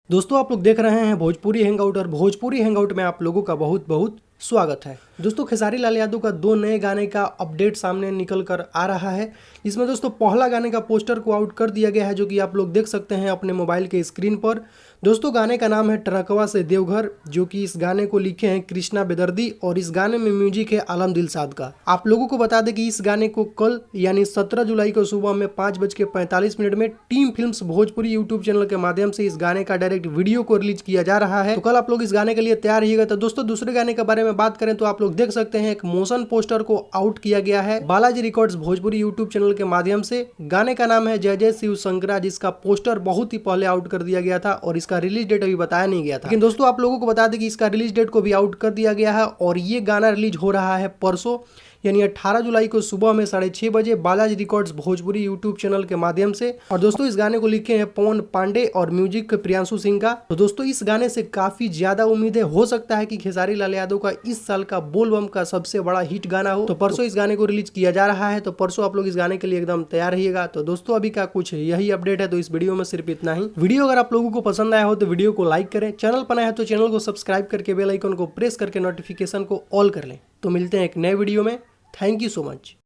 दोस्तों आप लोग देख रहे हैं भोजपुरी हैंगआउट और भोजपुरी हैंगआउट में आप लोगों का बहुत बहुत स्वागत है। दोस्तों खेसारी लाल यादव का 2 नए गाने का अपडेट सामने निकल कर आ रहा है। इसमें दोस्तों पहला गाने का पोस्टर को आउट कर दिया गया है, जो कि आप लोग देख सकते हैं अपने मोबाइल के स्क्रीन पर। दोस्तों गाने का नाम है ट्रकवा से देवघर, जो कि इस गाने को लिखे हैं कृष्णा बेदर्दी और इस गाने में म्यूजिक है आलम दिलशाद का। आप लोगों को बता दें कि इस गाने को कल यानी 17 जुलाई को सुबह में 5:45 में team films Bhojpuri YouTube channel के माध्यम से इस गाने का डायरेक्ट वीडियो को रिलीज किया जा रहा है। तो कल आप लोग इस गाने के लिए तैयार रहिएगा। तो दोस्तों दूसरे गाने के बारे में बात करें तो आप लोग देख सकते हैं एक मोशन पोस्टर को आउट किया गया है Balaji records Bhojpuri YouTube channel के माध्यम से। गाने का नाम है जय जय शिव शंकरा, जिसका पोस्टर बहुत ही पहले आउट कर दिया गया था और इसका रिलीज डेट अभी बताया नहीं गया था। लेकिन दोस्तों आप लोगों को बता दें कि इसका रिलीज डेट को भी आउट कर दिया गया है और ये गाना रिलीज हो रहा है परसों यानी 18 जुलाई को सुबह में 6:30 बजे Balaji records Bhojpuri YouTube channel के माध्यम से। और दोस्तों इस गाने को लिखे हैं पवन पांडे और म्यूजिक प्रियांशु सिंह का। तो दोस्तों इस गाने से काफी ज्यादा उम्मीदें हो सकता है कि खेसारी लाल यादव का इस साल का बोलबम का सबसे बड़ा हिट गाना हो। तो परसों इस गाने को रिलीज किया जा रहा है, तो परसों आप लोग इस गाने के लिए एकदम तैयार रहिएगा। तो दोस्तों अभी का कुछ यही अपडेट है, तो इस वीडियो में सिर्फ इतना ही। वीडियो अगर आप लोगों को पसंद आया हो तो वीडियो को लाइक करें, चैनल पर नया है तो चैनल को सब्सक्राइब करके बेल आइकन को प्रेस करके नोटिफिकेशन को ऑल कर लें। तो मिलते हैं एक नए वीडियो में। Thank you so much.